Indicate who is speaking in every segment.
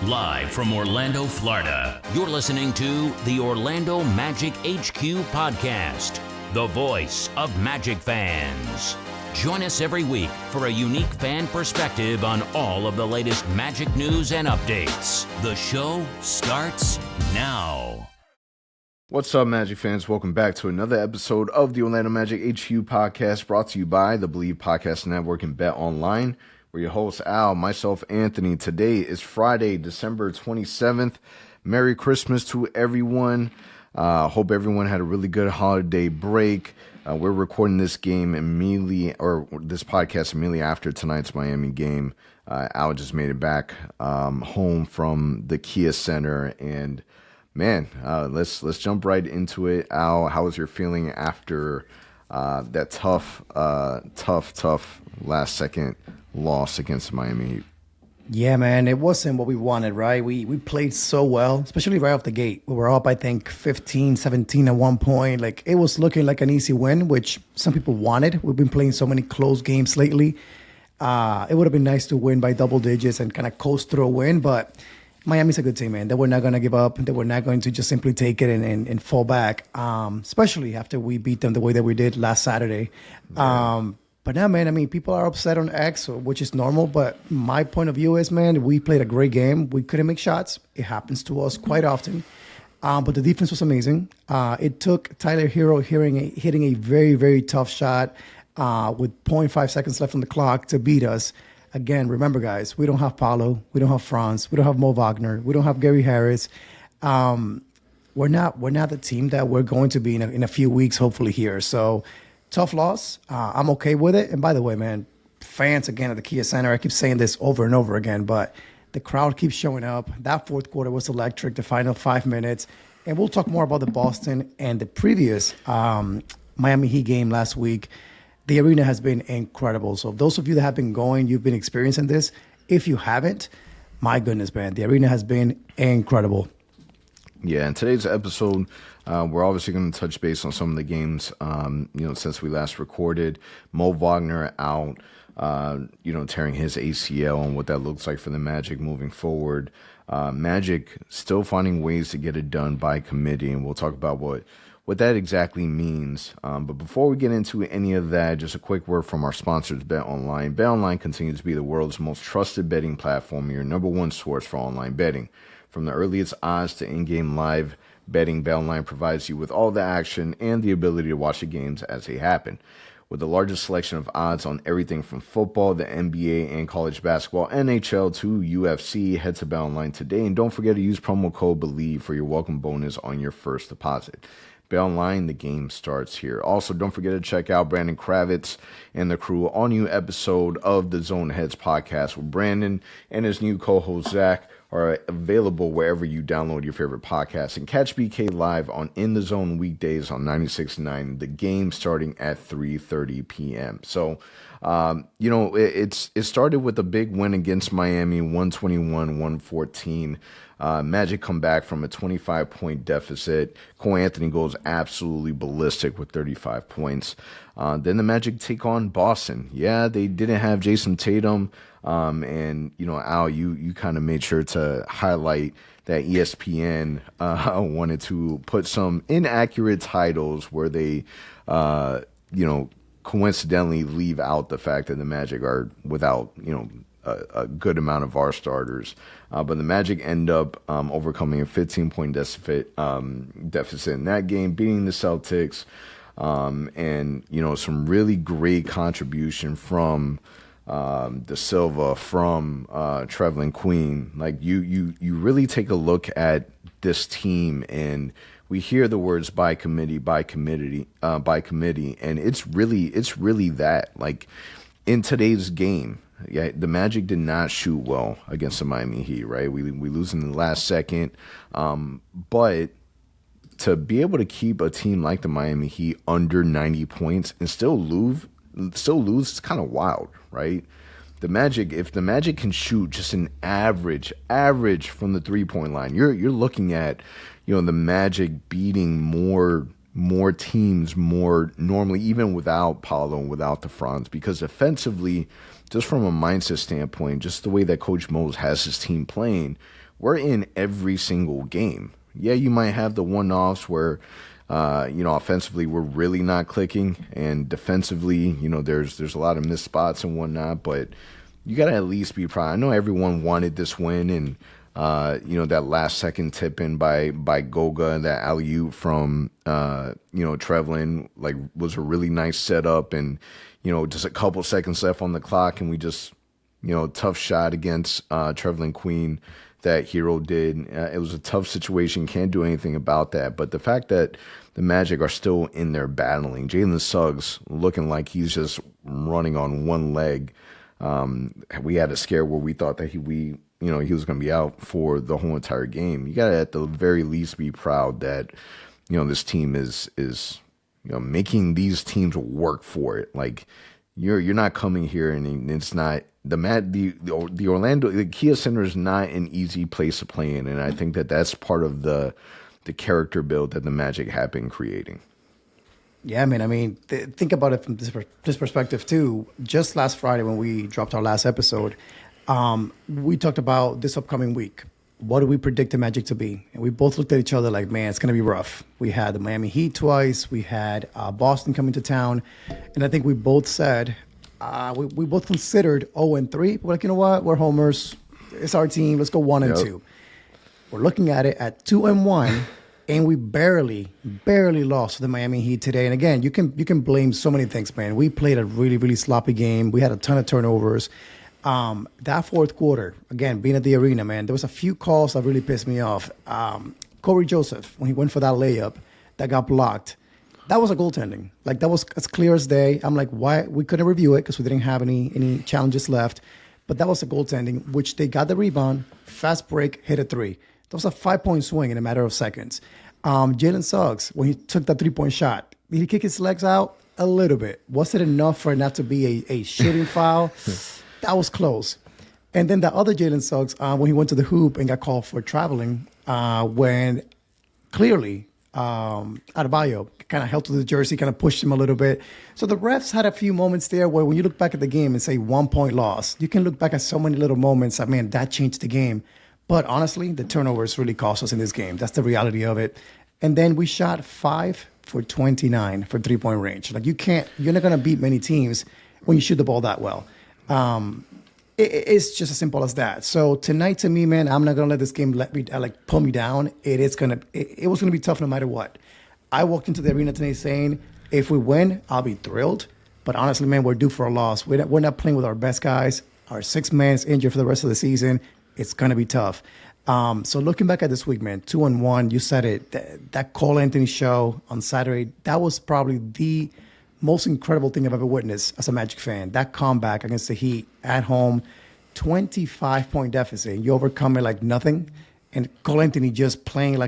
Speaker 1: Live from Orlando, Florida, you're listening to the Orlando Magic HQ podcast, the voice of Magic fans. Join us every week for a unique fan perspective on all of the latest Magic news and updates. The show starts now.
Speaker 2: What's up, Magic fans? Welcome back to another episode of the Orlando Magic HQ podcast, brought to you by the Believe Podcast Network and Bet Online. We're your hosts, Al, myself, Anthony. Today is Friday, December 27th. Merry Christmas to everyone. Hope everyone had a really good holiday break. We're recording this game immediately, or this podcast immediately after tonight's Miami game. Al just made it back home from the Kia Center, and man, let's jump right into it. Al, how was your feeling after that tough last second loss against Miami Heat?
Speaker 3: Yeah, man, it wasn't what we wanted, right? We played so well, especially right off the gate. We were up, I think, 15-17 at one point. Like, it was looking like an easy win, which some people wanted. We've been playing so many close games lately. It would have been nice to win by double digits and kind of coast through a win, but Miami's a good team, man. They were not going to give up. They were not going to just simply take it and fall back, especially after we beat them the way that we did last Saturday. Yeah. But now, man, I mean, people are upset on X, which is normal. But my point of view is, man, we played a great game. We couldn't make shots. It happens to us quite often. But the defense was amazing. It took Tyler Hero hitting a very, very tough shot with 0.5 seconds left on the clock to beat us. Again, remember, guys, we don't have Paulo. We don't have Franz. We don't have Mo Wagner. We don't have Gary Harris. We're not the team that we're going to be in a few weeks, hopefully, here. So, tough loss. I'm okay with it. And by the way, man, fans again at the Kia Center, I keep saying this over and over again, but the crowd keeps showing up. That fourth quarter was electric, the final 5 minutes. And we'll talk more about the Boston and the previous Miami Heat game last week. The arena has been incredible. So those of you that have been going, you've been experiencing this. If you haven't, my goodness, man, the arena has been incredible.
Speaker 2: Yeah, in today's episode, we're obviously going to touch base on some of the games, since we last recorded. Mo Wagner out, tearing his ACL and what that looks like for the Magic moving forward. Magic still finding ways to get it done by committee, and we'll talk about what that exactly means. But before we get into any of that, just a quick word from our sponsors, Bet Online. Bet Online continues to be the world's most trusted betting platform, your number one source for online betting. From the earliest odds to in-game live betting, Bet Online provides you with all the action and the ability to watch the games as they happen. With the largest selection of odds on everything from football, the NBA, and college basketball, NHL to UFC, head to Bet Online today. And don't forget to use promo code BELIEVE for your welcome bonus on your first deposit. Bet Online, the game starts here. Also, don't forget to check out Brandon Kravitz and the crew, all new episode of the Zone Heads podcast with Brandon and his new co-host Zach are available wherever you download your favorite podcasts. And catch BK live on In the Zone weekdays on 96.9. The game starting at 3:30 p.m. So, it started with a big win against Miami, 121-114. Magic come back from a 25-point deficit. Cole Anthony goes absolutely ballistic with 35 points. Then the Magic take on Boston. Yeah, they didn't have Jason Tatum. And, Al, you kind of made sure to highlight that ESPN wanted to put some inaccurate titles where they, coincidentally leave out the fact that the Magic are without, a good amount of our starters. But the Magic end up overcoming a 15-point deficit in that game, beating the Celtics, and, some really great contribution from Da Silva, from Trevelyan Queen. Like you really take a look at this team, and we hear the words by committee, and it's really that. Like in today's game, yeah, the Magic did not shoot well against the Miami Heat, right? We lose in the last second, but to be able to keep a team like the Miami Heat under 90 points and still lose, it's kind of wild, right? The Magic, if the Magic can shoot just an average from the 3-point line, you're looking at, the Magic beating more teams more normally, even without Paulo and without the Franz, because offensively, just from a mindset standpoint, just the way that Coach Mose has his team playing, we're in every single game. Yeah, you might have the one-offs where, offensively we're really not clicking, and defensively, there's a lot of missed spots and whatnot. But you got to at least be proud. I know everyone wanted this win, and that last second tip in by Goga, that alley-oop from Trevlin, like, was a really nice setup, and just a couple seconds left on the clock, and we just tough shot against Trevlin Queen that Hero did. It was a tough situation. Can't do anything about that. But the fact that the Magic are still in there battling, Jalen Suggs looking like he's just running on one leg. We had a scare where we thought that he was going to be out for the whole entire game. You got to at the very least be proud that this team is making these teams work for it. Like, you're not coming here and it's not the Orlando, the Kia Center is not an easy place to play in, and I think that that's part of the character build that the Magic have been creating.
Speaker 3: Yeah, think about it from this perspective too. Just last Friday when we dropped our last episode, we talked about this upcoming week. What do we predict the Magic to be? And we both looked at each other like, man, it's going to be rough. We had the Miami Heat twice. We had Boston coming to town. And I think we both said, we both considered 0-3. We're like, you know what? We're homers. It's our team. Let's go 1-2. We're looking at it at 2-1. And we barely lost to the Miami Heat today. And again, you can blame so many things, man. We played a really, really sloppy game. We had a ton of turnovers. That fourth quarter, again, being at the arena, man, there was a few calls that really pissed me off. Corey Joseph, when he went for that layup that got blocked, that was a goaltending. Like, that was as clear as day. I'm like, why? We couldn't review it because we didn't have any challenges left. But that was a goaltending, which they got the rebound, fast break, hit a three. That was a 5-point swing in a matter of seconds. Jalen Suggs, when he took that 3-point shot, did he kick his legs out? A little bit. Was it enough for it not to be a shooting foul? That was close. And then the other Jalen Suggs, when he went to the hoop and got called for traveling, when clearly Adebayo kind of held to the jersey, kind of pushed him a little bit. So the refs had a few moments there where when you look back at the game and say 1-point loss, you can look back at so many little moments that, man, that changed the game. But honestly, the turnovers really cost us in this game. That's the reality of it. And then we shot 5 for 29 for 3-point range. Like, you're not going to beat many teams when you shoot the ball that well. It's just as simple as that. So tonight, to me, man, I'm not going to let this game pull me down. It was going to be tough no matter what. I walked into the arena today saying, if we win, I'll be thrilled. But honestly, man, we're due for a loss. We're not playing with our best guys. Our sixth man's injured for the rest of the season. It's going to be tough. So looking back at this week, man, 2-1, you said it. That Cole Anthony show on Saturday, that was probably the most incredible thing I've ever witnessed as a Magic fan. That comeback against the Heat at home, 25-point deficit. You overcome it like nothing. And Cole Anthony just playing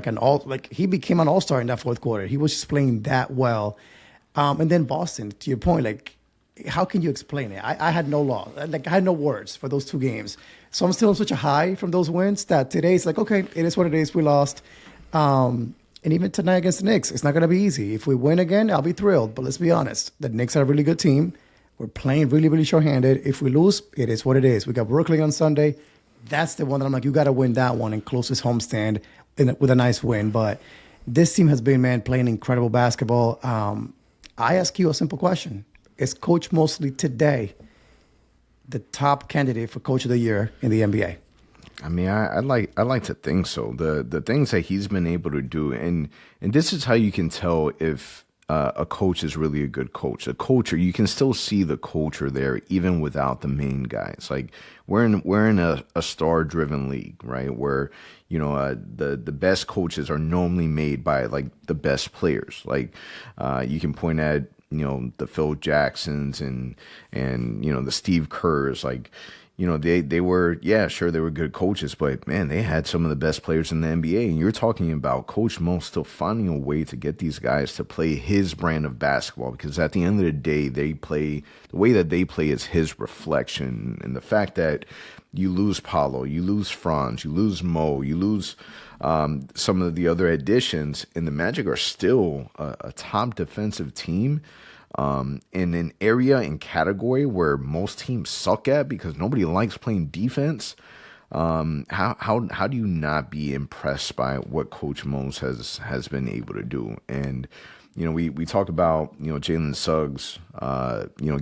Speaker 3: he became an all-star in that fourth quarter. He was just playing that well. And then Boston, to your point, like, how can you explain it? I had no law. I had no words for those two games. So I'm still on such a high from those wins that today it's like, okay, it is what it is. We lost. And even tonight against the Knicks, it's not going to be easy. If we win again, I'll be thrilled. But let's be honest. The Knicks are a really good team. We're playing really, really short-handed. If we lose, it is what it is. We got Brooklyn on Sunday. That's the one that I'm like, you got to win that one and close this homestand with a nice win. But this team has been, man, playing incredible basketball. I ask you a simple question. Is Coach Mosley today the top candidate for Coach of the Year in the NBA?
Speaker 2: I mean, I like to think so. The things that he's been able to do, and this is how you can tell if a coach is really a good coach. A culture, you can still see the culture there even without the main guys. Like, we're in a star-driven league, right? Where the best coaches are normally made by like the best players. Like, you can point at the Phil Jacksons and the Steve Kerrs. Like, they were, sure, they were good coaches, but man, they had some of the best players in the NBA. And you're talking about Coach Mo still finding a way to get these guys to play his brand of basketball, because at the end of the day, the way that they play is his reflection. And the fact that you lose Paulo, you lose Franz, you lose Mo, you lose some of the other additions, and the Magic are still a top defensive team in an area and category where most teams suck at because nobody likes playing defense. How do you not be impressed by what Coach Mose has been able to do? And we talk about Jalen Suggs,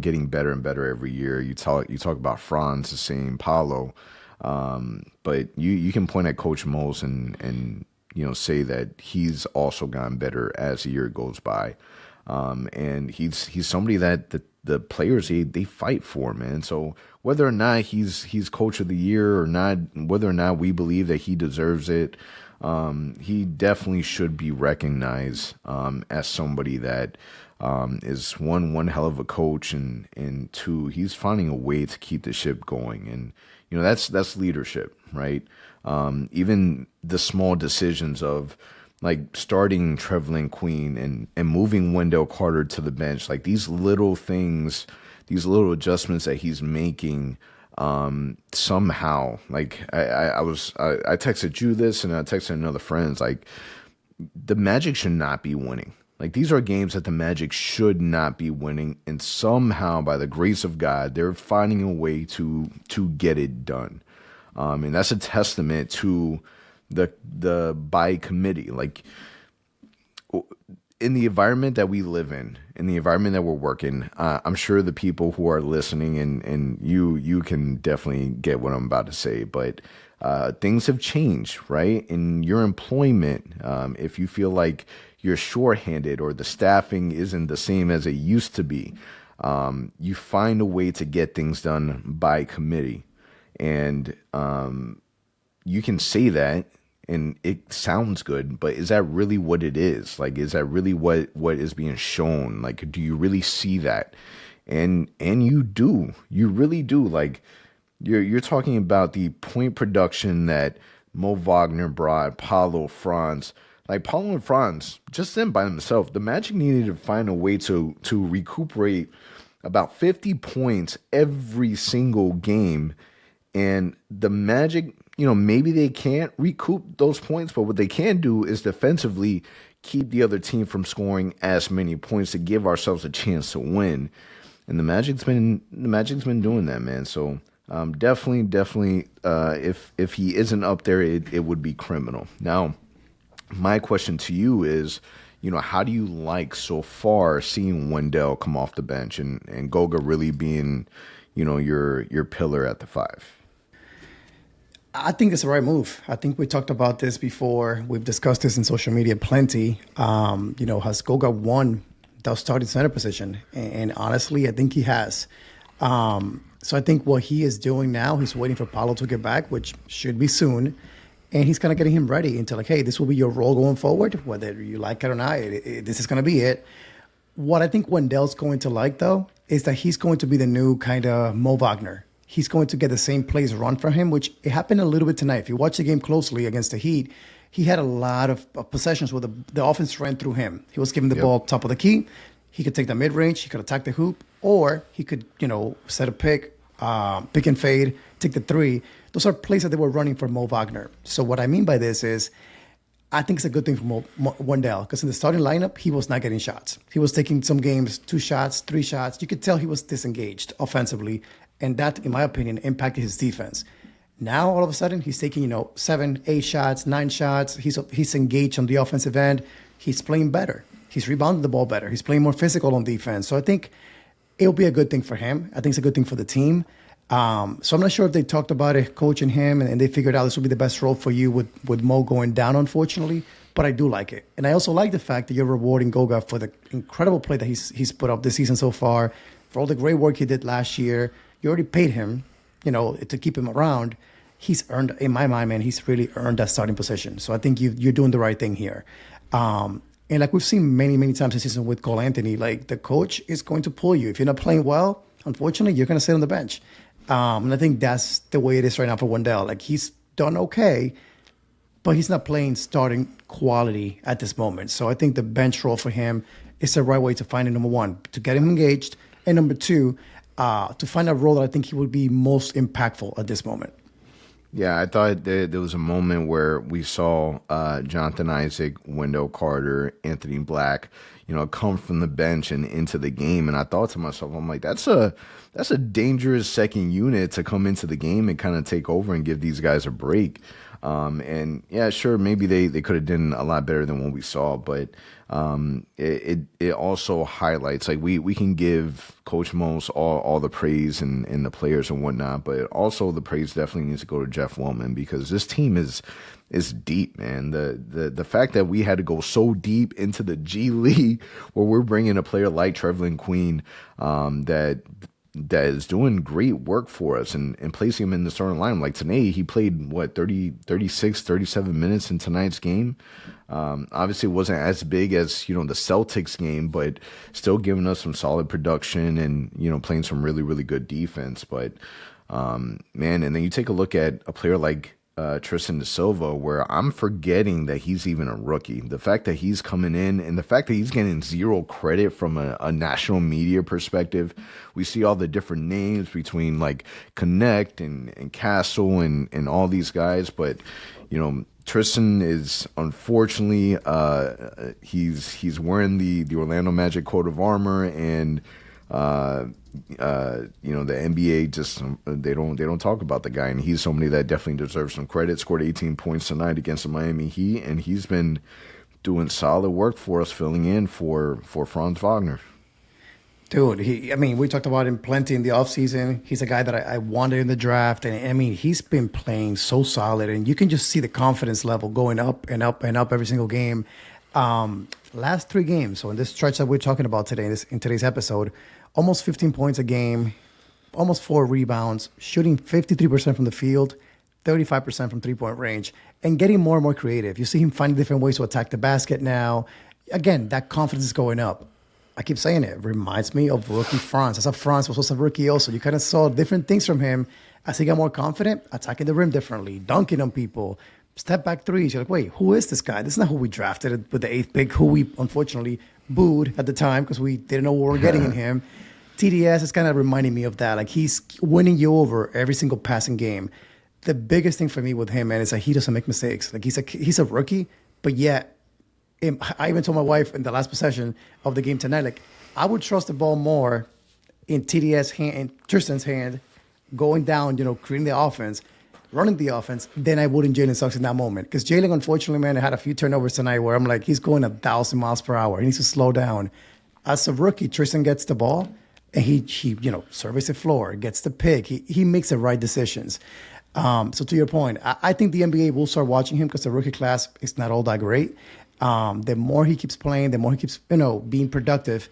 Speaker 2: getting better and better every year. You talk about Franz, the same, Paulo, but you can point at Coach Mose and say that he's also gotten better as the year goes by, and he's somebody that the players they fight for, man. So whether or not he's coach of the year or not, whether or not we believe that he deserves it, he definitely should be recognized as somebody that is one hell of a coach, and two, he's finding a way to keep the ship going, and that's leadership, right? Even the small decisions of like starting Trevelyan Queen and moving Wendell Carter to the bench, like these little things, these little adjustments that he's making, somehow, like I texted you this and I texted another friends, like the Magic should not be winning. Like these are games that the Magic should not be winning, and somehow by the grace of God, they're finding a way to get it done. And that's a testament to the by committee. Like in the environment that we live in the environment that we're working, I'm sure the people who are listening and you can definitely get what I'm about to say, but things have changed, right? In your employment, if you feel like you're shorthanded or the staffing isn't the same as it used to be, you find a way to get things done by committee. And you can say that and it sounds good, but is that really what it is? Like, is that really what is being shown? Like, do you really see that? And you do. You really do. Like, you're talking about the point production that Mo Wagner brought, Paulo, Franz. Like, Paulo and Franz, just them by themselves, the Magic needed to find a way to recuperate about 50 points every single game. And the Magic, maybe they can't recoup those points, but what they can do is defensively keep the other team from scoring as many points to give ourselves a chance to win. And the Magic's been doing that, man. So definitely, if he isn't up there, it would be criminal. Now, my question to you is, how do you like so far seeing Wendell come off the bench and Goga really being, your pillar at the 5?
Speaker 3: I think it's the right move. I think we talked about this before. We've discussed this in social media plenty. Has Goga won the starting center position? And honestly, I think he has. So I think what he is doing now, he's waiting for Paulo to get back, which should be soon. And he's kind of getting him ready into like, hey, this will be your role going forward, whether you like it or not. This is going to be it. What I think Wendell's going to like, though, is that he's going to be the new kind of Mo Wagner. He's going to get the same plays run for him, which it happened a little bit tonight. If you watch the game closely against the Heat, he had a lot of possessions where the offense ran through him. He was giving the ball top of the key. He could take the mid-range. He could attack the hoop. Or he could, set a pick and fade, take the 3. Those are plays that they were running for Mo Wagner. So what I mean by this is I think it's a good thing for Wendell, because in the starting lineup, he was not getting shots. He was taking some games, 2 shots, 3 shots. You could tell he was disengaged offensively. And that, in my opinion, impacted his defense. Now, all of a sudden, he's taking, 7, 8 shots, 9 shots. He's engaged on the offensive end. He's playing better. He's rebounding the ball better. He's playing more physical on defense. So I think it'll be a good thing for him. I think it's a good thing for the team. So I'm not sure if they talked about it, coaching him, and they figured out this would be the best role for you with Mo going down, unfortunately. But I do like it. And I also like the fact that you're rewarding Goga for the incredible play that he's put up this season so far, for all the great work he did last year. You already paid him, to keep him around. He's earned, in my mind, man, he's really earned that starting position. So I think you're doing the right thing here. And like we've seen many, many times this season with Cole Anthony, like the coach is going to pull you. If you're not playing well, unfortunately, you're going to sit on the bench. And I think that's the way it is right now for Wendell. Like, he's done okay, but he's not playing starting quality at this moment. So I think the bench role for him is the right way to find it, number one, to get him engaged, and number two, to find a role that I think he would be most impactful at this moment.
Speaker 2: Yeah, I thought there was a moment where we saw Jonathan Isaac, Wendell Carter, Anthony Black, come from the bench and into the game, and I thought to myself, I'm like, that's a dangerous second unit to come into the game and kind of take over and give these guys a break. And yeah, sure, maybe they could have done a lot better than what we saw, but it also highlights, like, we can give Coach Mose all the praise and the players and whatnot, but also the praise definitely needs to go to Jeff Wellman, because this team is deep, man. The fact that we had to go so deep into the G League where we're bringing a player like Trevelin Queen that is doing great work for us and placing him in the starting line. Like today, he played, 36, 37 minutes in tonight's game. Obviously, it wasn't as big as, the Celtics game, but still giving us some solid production and, playing some really, really good defense. But, man, and then you take a look at a player like Tristan da Silva, where I'm forgetting that he's even a rookie. The fact that he's coming in and the fact that he's getting zero credit from a national media perspective. We see all the different names between like Connect and Castle and all these guys, but Tristan is unfortunately he's wearing the Orlando Magic coat of armor, and the NBA just they don't talk about the guy, and he's somebody that definitely deserves some credit. Scored 18 points tonight against the Miami Heat, and he's been doing solid work for us, filling in for Franz Wagner.
Speaker 3: Dude, we talked about him plenty in the offseason. He's a guy that I wanted in the draft. And, he's been playing so solid. And you can just see the confidence level going up and up and up every single game. Last 3 games, so in this stretch that we're talking about today, in today's episode, almost 15 points a game, almost 4 rebounds, shooting 53% from the field, 35% from three-point range, and getting more and more creative. You see him finding different ways to attack the basket now. Again, that confidence is going up. I keep saying it reminds me of rookie Franz. As a Franz was also a rookie also. You kind of saw different things from him as he got more confident, attacking the rim differently, dunking on people, step back threes. You're like, wait, who is this guy? This is not who we drafted with the 8th pick, who we unfortunately booed at the time because we didn't know what we were getting in him. TDS is kind of reminding me of that. Like, he's winning you over every single passing game. The biggest thing for me with him, man, is that he doesn't make mistakes. Like, he's a rookie, but yet, I even told my wife in the last possession of the game tonight, like, I would trust the ball more in TDS hand, in Tristan's hand, going down, creating the offense, running the offense, than I would in Jalen Suggs in that moment. Because Jalen, unfortunately, man, had a few turnovers tonight where I'm like, he's going 1,000 miles per hour. He needs to slow down. As a rookie, Tristan gets the ball, and he surveys the floor, gets the pick. He makes the right decisions. So to your point, I think the NBA will start watching him because the rookie class is not all that great. The more he keeps playing, the more he keeps, being productive,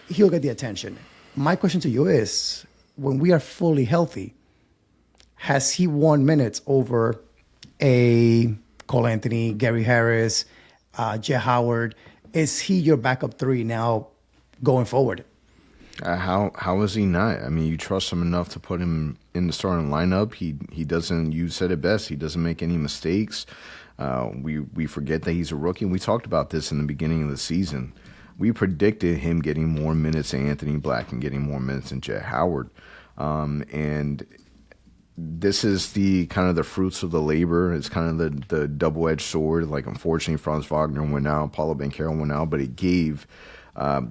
Speaker 3: he'll get the attention. My question to you is, when we are fully healthy, has he won minutes over a Cole Anthony, Gary Harris, Jay Howard? Is he your backup 3 now going forward?
Speaker 2: How is he not? I mean, you trust him enough to put him in the starting lineup. He doesn't. You said it best. He doesn't make any mistakes. We forget that he's a rookie. And we talked about this in the beginning of the season. We predicted him getting more minutes than Anthony Black and getting more minutes than Jet Howard. And this is the kind of the fruits of the labor. It's kind of the double-edged sword. Like, unfortunately, Franz Wagner went out, Paulo Banchero went out, but it gave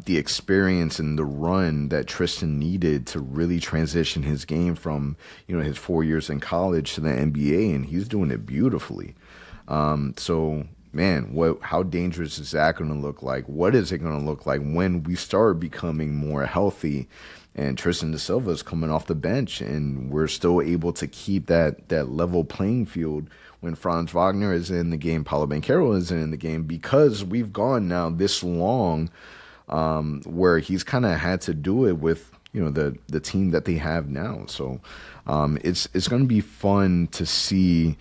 Speaker 2: the experience and the run that Tristan needed to really transition his game from, his 4 years in college to the NBA, and he's doing it beautifully. So, man, how dangerous is that going to look like? What is it going to look like when we start becoming more healthy? And Tristan da Silva is coming off the bench, and we're still able to keep that level playing field when Franz Wagner is in the game, Paulo Banchero isn't in the game, because we've gone now this long where he's kind of had to do it with the team that they have now. So it's going to be fun to see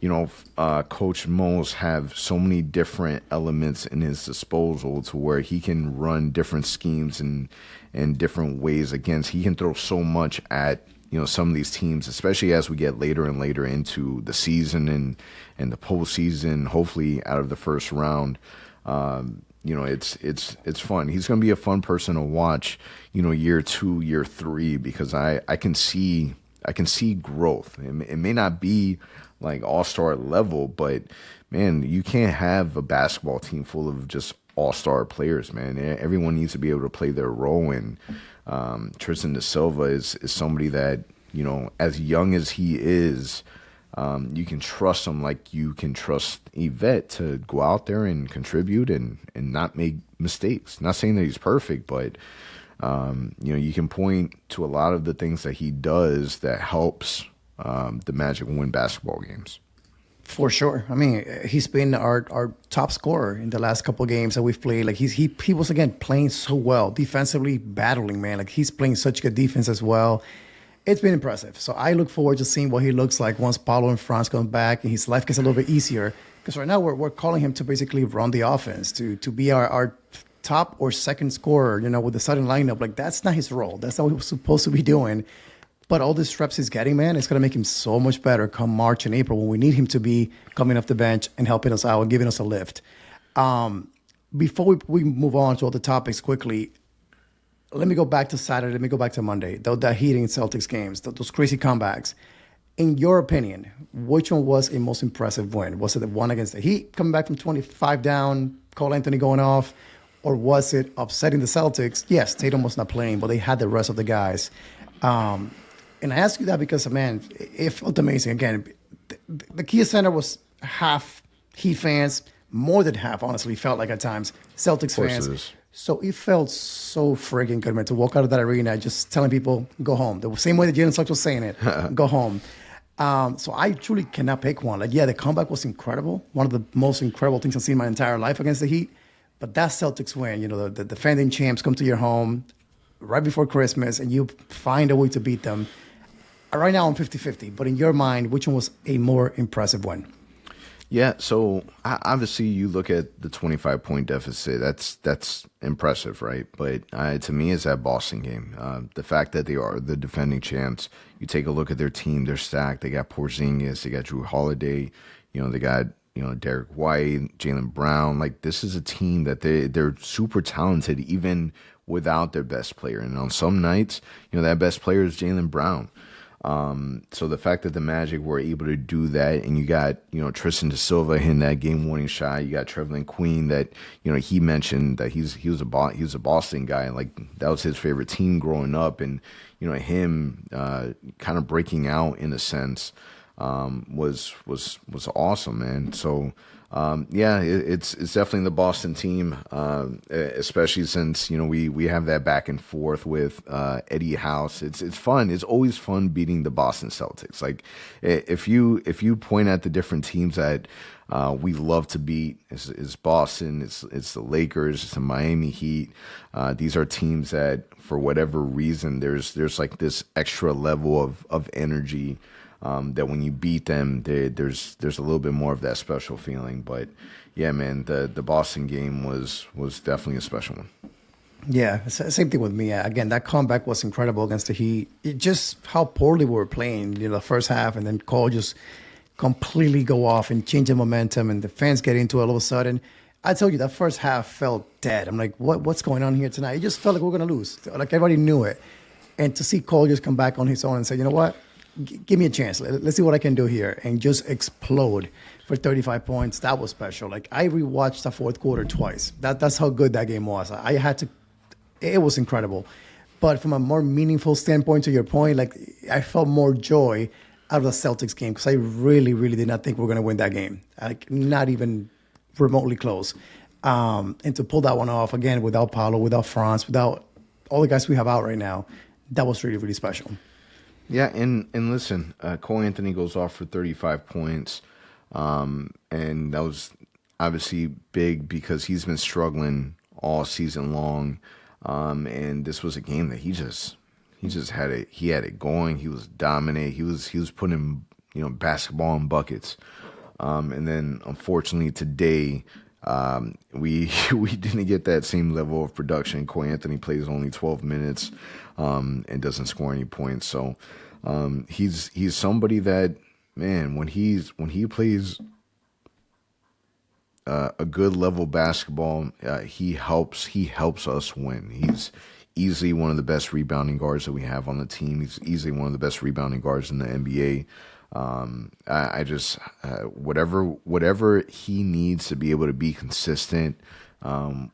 Speaker 2: Coach Mose have so many different elements in his disposal to where he can run different schemes and different ways against. He can throw so much at some of these teams, especially as we get later and later into the season and the postseason. Hopefully, out of the first round, it's fun. He's going to be a fun person to watch. Year 2, year 3, because I can see I can see growth. It may not be like all-star level, but man, you can't have a basketball team full of just all-star players, man. Everyone needs to be able to play their role. And Tristan da Silva is somebody that, you know, as young as he is, you can trust him like you can trust a vet to go out there and contribute and not make mistakes. Not saying that he's perfect, but you know, you can point to a lot of the things that he does that helps the Magic win basketball games.
Speaker 3: For sure. I mean, he's been our top scorer in the last couple of games that we've played. Like he was again playing so well, defensively battling, man. Like he's playing such good defense as well. It's been impressive. So I look forward to seeing what he looks like once Paulo and Franz come back and his life gets a little bit easier. Because right now we're calling him to basically run the offense, to be our top or second scorer, you know, with the starting lineup. Like that's not his role. That's not what he was supposed to be doing. But all these reps he's getting, man, it's going to make him so much better come March and April when we need him to be coming off the bench and helping us out and giving us a lift. Before we move on to other topics quickly, let me go back to Saturday. Let me go back to Monday. The Heat and Celtics games, those crazy comebacks. In your opinion, which one was a most impressive win? Was it the one against the Heat coming back from 25 down, Cole Anthony going off? Or was it upsetting the Celtics? Yes, Tatum was not playing, but they had the rest of the guys. And I ask you that because, man, it felt amazing. Again, the Kia Center was half Heat fans, more than half, honestly, felt like at times, Celtics fans. So it felt so friggin' good, man, to walk out of that arena just telling people, go home. The same way that Jalen Suggs was saying it, go home. So I truly cannot pick one. Like, yeah, the comeback was incredible. One of the most incredible things I've seen in my entire life against the Heat. But that Celtics win, you know, the defending champs come to your home right before Christmas and you find a way to beat them. Right now I'm 50-50, but in your mind, which one was a more impressive one?
Speaker 2: Yeah, so obviously you look at the 25-point deficit. That's impressive, right? But to me, it's that Boston game. The fact that they are the defending champs. You take a look at their team; they're stacked. They got Porzingis, they got Drew Holiday. You know, they got Derek White, Jaylen Brown. Like this is a team that they're super talented, even without their best player. And on some nights, that best player is Jaylen Brown. So the fact that the Magic were able to do that, and you got, Tristan da Silva hitting that game-winning shot. You got Trevelyan Queen that, he mentioned that he was a Boston guy, and like that was his favorite team growing up, and him kind of breaking out in a sense was awesome, man. So it's definitely the Boston team, especially since we have that back and forth with Eddie House. It's fun. It's always fun beating the Boston Celtics. Like if you point at the different teams that we love to beat, it's Boston, it's the Lakers, it's the Miami Heat. These are teams that for whatever reason there's like this extra level of energy. That when you beat them, there's a little bit more of that special feeling. But yeah, man, the Boston game was definitely a special one.
Speaker 3: Yeah, same thing with me. Again, that comeback was incredible against the Heat. Just how poorly we were playing, the first half, and then Cole just completely go off and change the momentum, and the fans get into it all of a sudden. I told you that first half felt dead. I'm like, what's going on here tonight? It just felt like we're going to lose. Like everybody knew it. And to see Cole just come back on his own and say, you know what? Give me a chance. Let's see what I can do here, and just explode for 35 points. That was special. Like I rewatched the fourth quarter twice. That's how good that game was. I had to. It was incredible. But from a more meaningful standpoint, to your point, like I felt more joy out of the Celtics game because I really, really did not think we were going to win that game. Like not even remotely close. And to pull that one off again without Paulo, without Franz, without all the guys we have out right now, that was really, really special.
Speaker 2: Yeah, and listen, Cole Anthony goes off for 35 points, and that was obviously big because he's been struggling all season long, and this was a game that he just had it. He had it going. He was dominant. He was putting basketball in buckets, and then unfortunately today. We didn't get that same level of production. Cole Anthony plays only 12 minutes and doesn't score any points. So he's somebody that, man, when he plays a good level basketball, he helps us win. easily one of the best rebounding guards that we have on the team. He's easily one of the best rebounding guards in the NBA. I just whatever he needs to be able to be consistent.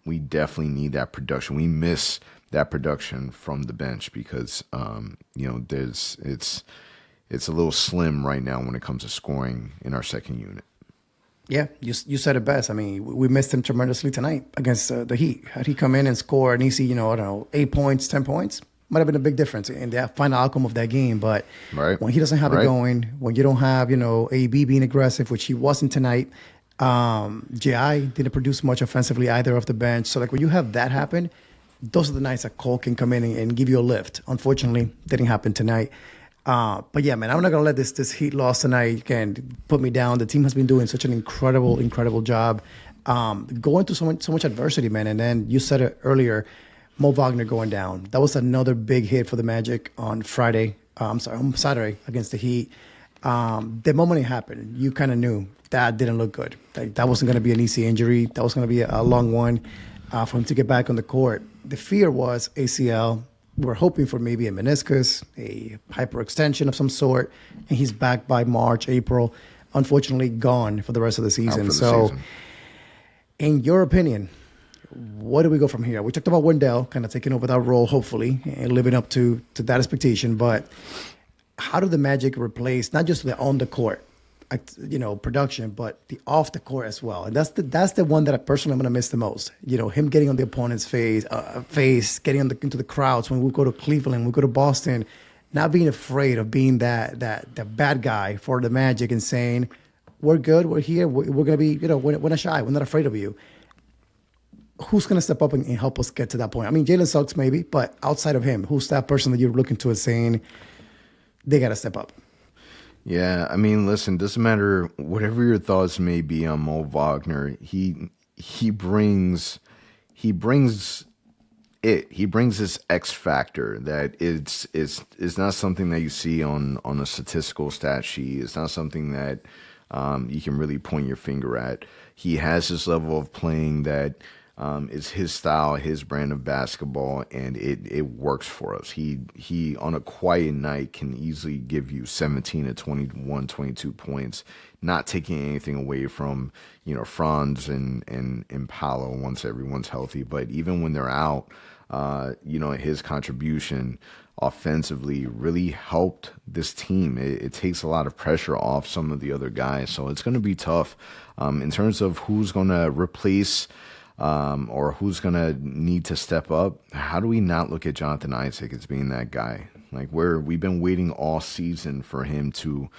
Speaker 2: We definitely need that production. We miss that production from the bench because it's a little slim right now when it comes to scoring in our second unit.
Speaker 3: Yeah, you said it best. I mean, we missed him tremendously tonight against the Heat. Had he come in and score an easy, I don't know, 8 points, 10 points, might have been a big difference in the final outcome of that game. But when he doesn't have it going, when you don't have, AB being aggressive, which he wasn't tonight, J.I. didn't produce much offensively either off the bench. So, like, when you have that happen, those are the nights that Cole can come in and give you a lift. Unfortunately, didn't happen tonight. But yeah, man, I'm not gonna let this Heat loss tonight can put me down. The team has been doing such an incredible job, going through so much adversity, man. And then you said it earlier, Mo Wagner going down. That was another big hit for the Magic on on Saturday against the Heat. The moment it happened, you kind of knew that didn't look good. Like, that wasn't gonna be an easy injury. That was gonna be a long one for him to get back on the court. The fear was ACL. We're hoping for maybe a meniscus, a hyperextension of some sort, and he's back by March, April. Unfortunately, gone for the rest of the season. In your opinion, what do we go from here? We talked about Wendell kind of taking over that role, hopefully, and living up to that expectation. But how do the Magic replace not just the on the court, production, but the off the court as well? And that's the one that I personally am going to miss the most. Him getting on the opponent's face, getting into the crowds when we go to Cleveland, we go to Boston, not being afraid of being that bad guy for the Magic and saying, we're good, we're here, we're going to be, we're not shy, we're not afraid of you. Who's going to step up and help us get to that point? I mean, Jalen Suggs maybe, but outside of him, who's that person that you're looking to as saying they got to step up?
Speaker 2: Yeah, I mean, listen, doesn't matter whatever your thoughts may be on Mo Wagner, he brings this X factor that it's not something that you see on a statistical stat sheet. It's not something that you can really point your finger at. He has this level of playing that is his style, his brand of basketball, and it works for us. He on a quiet night can easily give you 17 to 21, 22 points, not taking anything away from, Franz and Paolo once everyone's healthy. But even when they're out, his contribution offensively really helped this team. It takes a lot of pressure off some of the other guys. So it's going to be tough in terms of who's going to replace or who's going to need to step up. How do we not look at Jonathan Isaac as being that guy? Like, we've been waiting all season for him to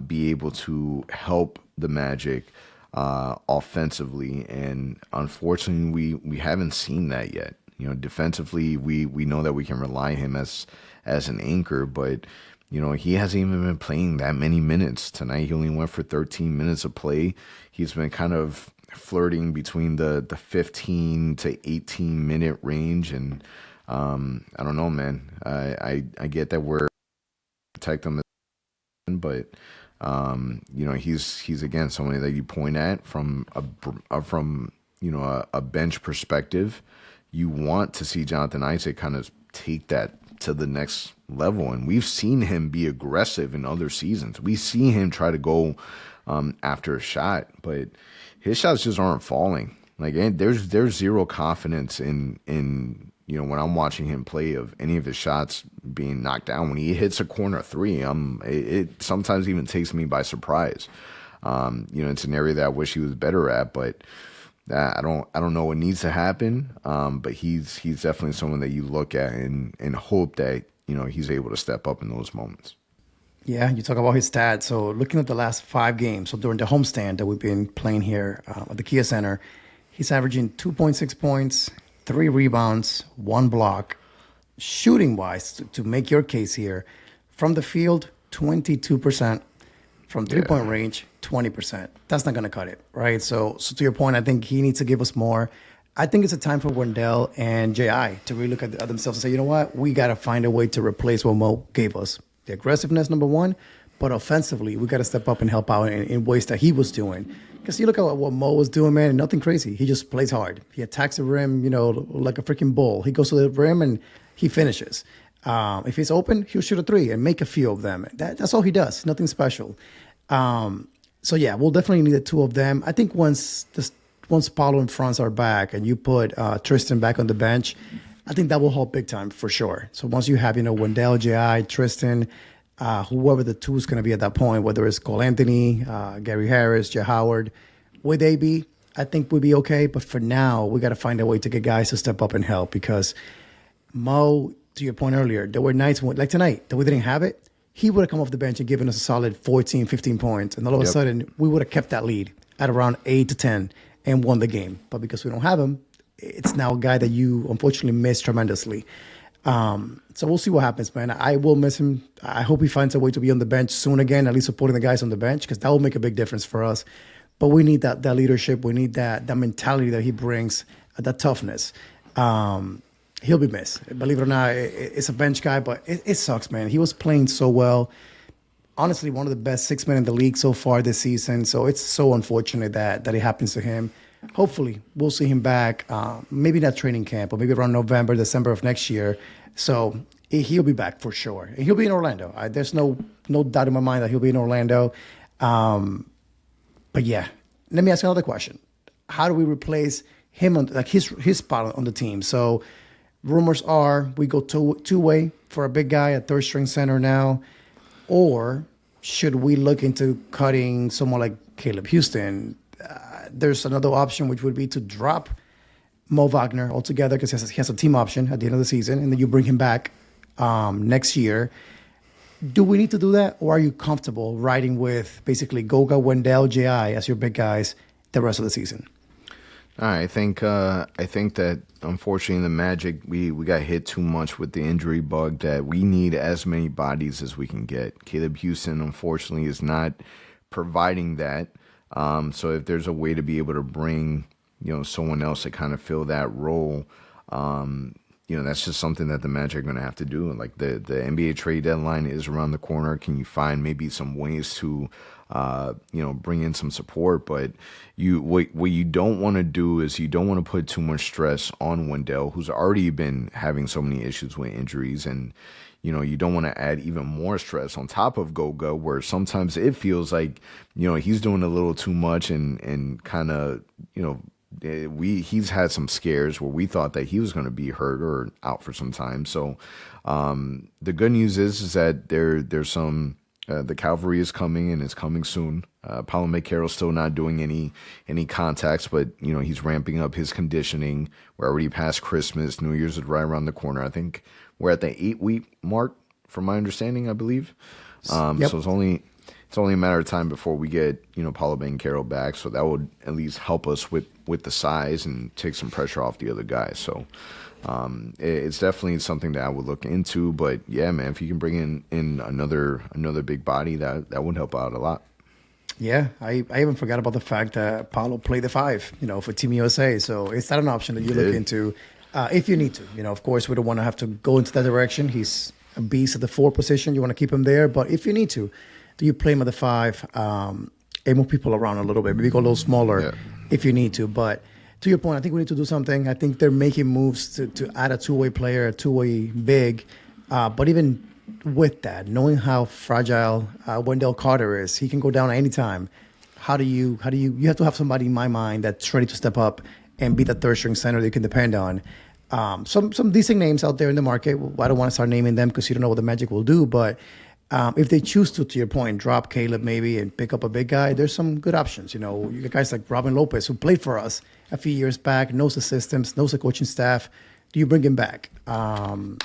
Speaker 2: be able to help the Magic offensively, and unfortunately we haven't seen that yet. Defensively, we know that we can rely him as an anchor, but he hasn't even been playing that many minutes. Tonight he only went for 13 minutes of play. He's been kind of flirting between the 15 to 18 minute range, and I don't know, man. I get that we're protect him, but he's again somebody that you point at from a bench perspective. You want to see Jonathan Isaac kind of take that to the next level, and we've seen him be aggressive in other seasons. We see him try to go after a shot, but his shots just aren't falling. Like, there's zero confidence in when I'm watching him play of any of his shots being knocked down. When he hits a corner three, it sometimes even takes me by surprise. It's an area that I wish he was better at, but I don't know what needs to happen. But he's definitely someone that you look at and hope that he's able to step up in those moments.
Speaker 3: Yeah, you talk about his stats. So looking at the last 5 games, so during the homestand that we've been playing here at the Kia Center, he's averaging 2.6 points, 3 rebounds, 1 block. Shooting-wise, to make your case here, from the field, 22%. From three-point range, 20%. That's not going to cut it, right? So to your point, I think he needs to give us more. I think it's a time for Wendell and J.I. to really look at themselves and say, you know what? We got to find a way to replace what Mo gave us. The aggressiveness, number one, but offensively, we got to step up and help out in ways that he was doing. Because you look at what Mo was doing, man, nothing crazy. He just plays hard. He attacks the rim, like a freaking bull. He goes to the rim and he finishes. If he's open, he'll shoot a three and make a few of them. That's all he does. Nothing special. So yeah, we'll definitely need the two of them. I think once Paulo and Franz are back and you put Tristan back on the bench, I think that will help big time for sure. So once you have, Wendell, J.I., Tristan, whoever the two is going to be at that point, whether it's Cole Anthony, Gary Harris, Jay Howard, with AB, I think we'll be okay. But for now, we got to find a way to get guys to step up and help because Mo, to your point earlier, there were nights like tonight that we didn't have it. He would have come off the bench and given us a solid 14, 15 points. And all of a sudden, we would have kept that lead at around 8 to 10 and won the game. But because we don't have him, it's now a guy that you unfortunately miss tremendously. So we'll see what happens, man. I will miss him. I hope he finds a way to be on the bench soon again, at least supporting the guys on the bench, because that will make a big difference for us. But we need that leadership. We need that mentality that he brings, that toughness. He'll be missed. Believe it or not, it's a bench guy, but it sucks, man. He was playing so well. Honestly, one of the best 6 men in the league so far this season. So it's so unfortunate that it happens to him. Hopefully, we'll see him back, maybe not training camp, or maybe around November, December of next year. So he'll be back for sure. And he'll be in Orlando. There's no doubt in my mind that he'll be in Orlando. But yeah, let me ask you another question. How do we replace him on his spot on the team? So rumors are we go two-way for a big guy at third-string center now, or should we look into cutting someone like Caleb Houston? There's another option, which would be to drop Mo Wagner altogether because he has a team option at the end of the season, and then you bring him back next year. Do we need to do that, or are you comfortable riding with basically Goga, Wendell, J.I. as your big guys the rest of the season?
Speaker 2: I think that unfortunately in the Magic we got hit too much with the injury bug that we need as many bodies as we can get. Caleb Houston unfortunately is not providing that. So if there's a way to be able to bring someone else to kind of fill that role, that's just something that the Magic are going to have to do. And like the NBA trade deadline is around the corner. Can you find maybe some ways to bring in some support? But what you don't want to do is you don't want to put too much stress on Wendell, who's already been having so many issues with injuries, and you don't want to add even more stress on top of Goga, where sometimes it feels like he's doing a little too much and kind of he's had some scares where we thought that he was going to be hurt or out for some time. So the good news is that there's some. The cavalry is coming, and it's coming soon. Paolo Banchero's still not doing any contacts, but he's ramping up his conditioning. We're already past Christmas. New Year's is right around the corner. I think we're at the 8-week mark, from my understanding, I believe.
Speaker 3: Yep.
Speaker 2: So it's only a matter of time before we get Paolo Banchero back. So that would at least help us with the size and take some pressure off the other guys. So. It's definitely something that I would look into, but yeah, man, if you can bring in another big body, that would help out a lot.
Speaker 3: Yeah, I even forgot about the fact that Paulo played the 5, for Team USA. So is that an option that you look into if you need to? Of course, we don't want to have to go into that direction. He's a beast at the 4 position. You want to keep him there, but if you need to, do you play him at the 5 and move people around a little bit? Maybe go a little smaller if you need to, but. To your point, I think we need to do something. I think they're making moves to add a two-way player, a two-way big. But even with that, knowing how fragile Wendell Carter is, he can go down at any time. You have to have somebody in my mind that's ready to step up and be the third-string center that you can depend on. Some decent names out there in the market. I don't want to start naming them because you don't know what the Magic will do, but if they choose to your point, drop Caleb maybe and pick up a big guy, there's some good options. You got guys like Robin Lopez, who played for us a few years back, knows the systems, knows the coaching staff. Do you bring him back? Some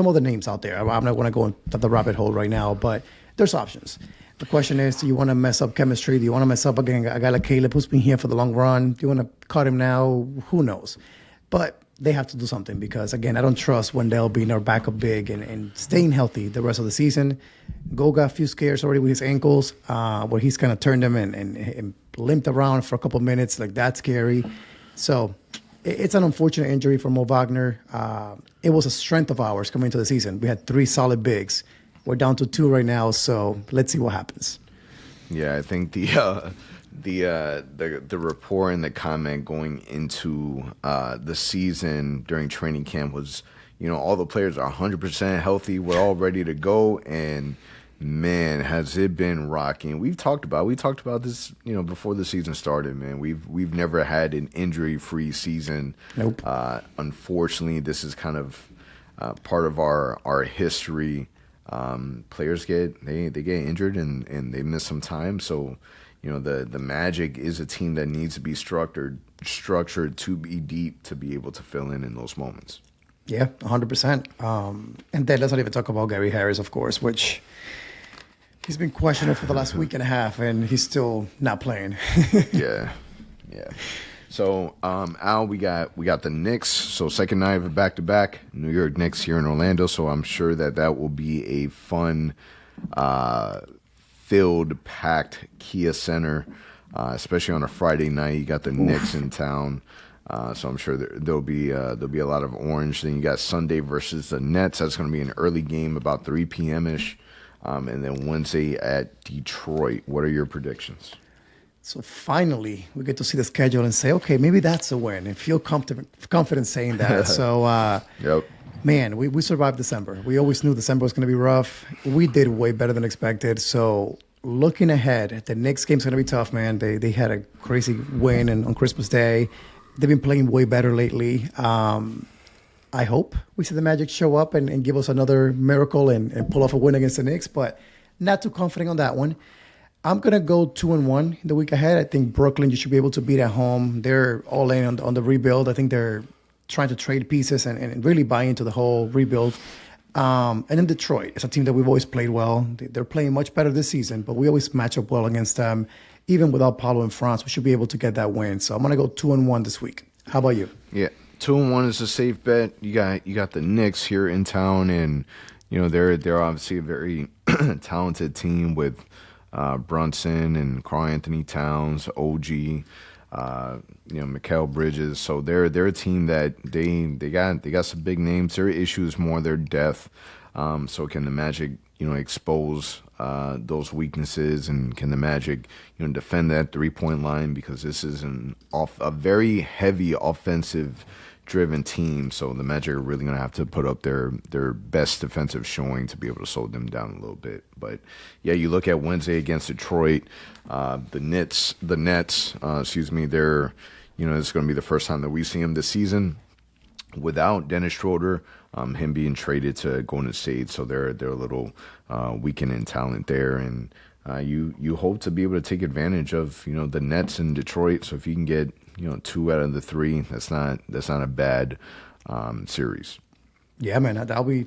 Speaker 3: other names out there. I'm not going to go into the rabbit hole right now, but there's options. The question is, do you want to mess up chemistry? Do you want to mess up again a guy like Caleb who's been here for the long run? Do you want to cut him now? Who knows? But they have to do something because, again, I don't trust Wendell being our backup big and staying healthy the rest of the season. Goga a few scares already with his ankles, where he's kind of turned them and limped around for a couple minutes. Like, that's scary. So it's an unfortunate injury for Mo Wagner. It was a strength of ours coming into the season. We had 3 solid bigs. We're down to 2 right now, so let's see what happens.
Speaker 2: Yeah, I think the The report and the comment going into the season during training camp was, all the players are 100% healthy. We're all ready to go, and man, has it been rocking. We talked about this, before the season started, man. We've never had an injury-free season.
Speaker 3: Nope.
Speaker 2: Unfortunately, this is kind of part of our history. Players get injured and they miss some time, so the Magic is a team that needs to be structured to be deep to be able to fill in those moments.
Speaker 3: Yeah, 100%. And then let's not even talk about Gary Harris, of course, which he's been questioned for the last week and a half, and he's still not playing.
Speaker 2: Yeah. So, Al, we got the Knicks. So second night of a back-to-back, New York Knicks here in Orlando. So I'm sure that will be a fun, filled, packed Kia Center, especially on a Friday night. You got the Knicks in town, so I'm sure there'll be a lot of orange. Then you got Sunday versus the Nets. That's going to be an early game, about 3 p.m. ish, and then Wednesday at Detroit. What are your predictions?
Speaker 3: So finally, we get to see the schedule and say, okay, maybe that's a win, and feel confident saying that. So,
Speaker 2: Yep.
Speaker 3: Man, we survived December. We always knew December was going to be rough. We did way better than expected. So looking ahead, the Knicks game's going to be tough, man. They had a crazy win on Christmas Day. They've been playing way better lately. I hope we see the Magic show up and give us another miracle and pull off a win against the Knicks, but not too confident on that one. I'm going to go 2-1 in the week ahead. I think Brooklyn, you should be able to beat at home. They're all in on the rebuild. I think they're trying to trade pieces and really buy into the whole rebuild. And then Detroit, it's a team that we've always played well. They're playing much better this season, but we always match up well against them. Even without Paulo in France, we should be able to get that win. So I'm going to go 2-1 this week. How about you?
Speaker 2: Yeah, 2-1 is a safe bet. You got the Knicks here in town, and they're obviously a very talented team with Brunson and Karl Anthony Towns, OG. Mikal Bridges. So they're a team that they got some big names. Their issue is more their depth. So can the Magic expose those weaknesses, and can the Magic defend that 3-point line, because this is a very heavy offensive driven team. So the Magic are really going to have to put up their best defensive showing to be able to slow them down a little bit. But yeah, you look at Wednesday against Detroit, the Nets, they're, it's going to be the first time that we see them this season without Dennis Schroeder, him being traded to Golden State. So they're a little weakened in talent there. And you hope to be able to take advantage of, the Nets in Detroit. So if you can get, 2 out of the 3, that's not a bad series.
Speaker 3: Yeah, man,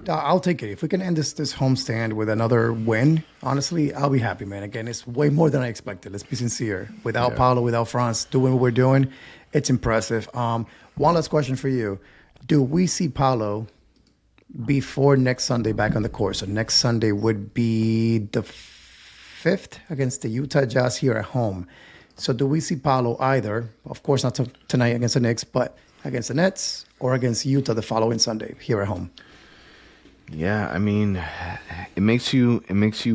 Speaker 3: I'll take it. If we can end this homestand with another win, honestly, I'll be happy, man. Again, it's way more than I expected. Let's be sincere. Without Paulo, without France doing what we're doing, it's impressive. One last question for you. Do we see Paulo before next Sunday back on the court? So next Sunday would be the 5th against the Utah Jazz here at home. So do we see Paulo either, of course not tonight against the Knicks, but against the Nets or against Utah the following Sunday here at home?
Speaker 2: Yeah, I mean, it makes you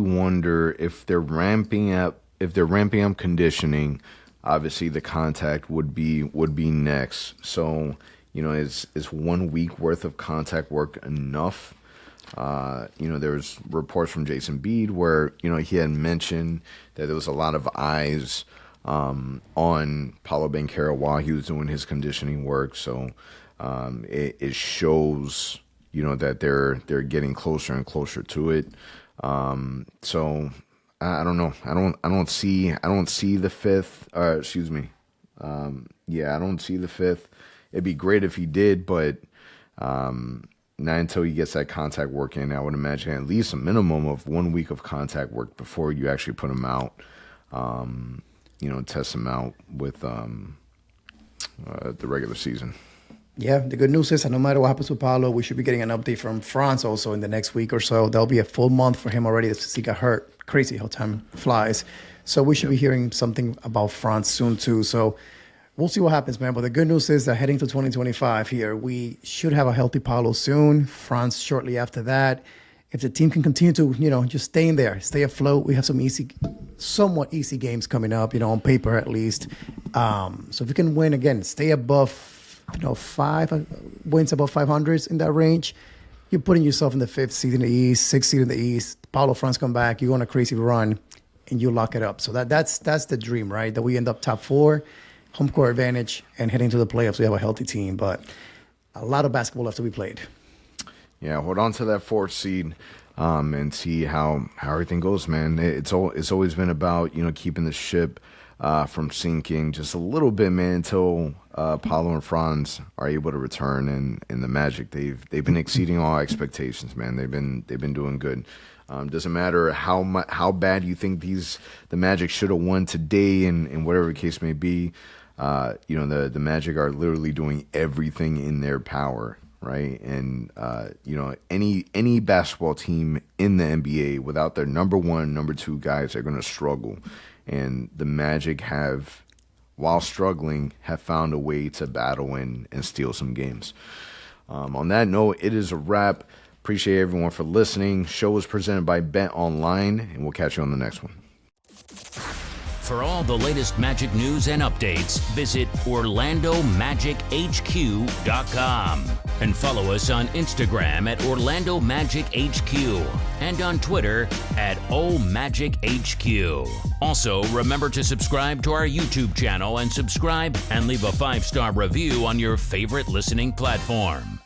Speaker 2: wonder if they're ramping up conditioning. Obviously, the contact would be next. So, is 1 week worth of contact work enough? There's reports from Jason Bead where he had mentioned that there was a lot of eyes on Paolo Banchero while he was doing his conditioning work. So it shows that they're getting closer and closer to it. So I don't know. I don't see the 5th. Excuse me. I don't see the 5th. It'd be great if he did, but not until he gets that contact work in. I would imagine at least a minimum of 1 week of contact work before you actually put him out. Test him out with the regular season.
Speaker 3: Yeah, the good news is that no matter what happens with Paulo, we should be getting an update from France also in the next week or so. There'll be a full month for him already since he got hurt. Crazy how time flies. So we should be hearing something about France soon too. So we'll see what happens, man. But the good news is that heading to 2025 here, we should have a healthy Paulo soon. France shortly after that. If the team can continue to, just stay in there, stay afloat, we have some easy somewhat easy games coming up, on paper at least. So if you can win again, stay above, 5 wins above 500s in that range, you're putting yourself in the 5th seed in the East, 6th seed in the East. Paulo Franz come back, you go on a crazy run, and you lock it up. So that's the dream, right? That we end up top 4, home court advantage, and heading to the playoffs. We have a healthy team, but a lot of basketball left to be played.
Speaker 2: Yeah, hold on to that 4th seed. And see how everything goes, man. It's always been about keeping the ship from sinking just a little bit, man, until Paulo and Franz are able to return. And in the Magic, they've been exceeding all expectations, man. They've been doing good. Doesn't matter how bad you think the Magic should have won today, and whatever the case may be. The Magic are literally doing everything in their power. Right. And, any basketball team in the NBA without their number 1, number 2 guys are going to struggle. And the Magic while struggling, have found a way to battle and steal some games. On that note, it is a wrap. Appreciate everyone for listening. Show is presented by Bet Online, and we'll catch you on the next one.
Speaker 1: For all the latest Magic news and updates, visit OrlandoMagicHQ.com and follow us on Instagram at Orlando Magic HQ and on Twitter at OMagicHQ. Also, remember to subscribe to our YouTube channel and subscribe and leave a 5-star review on your favorite listening platform.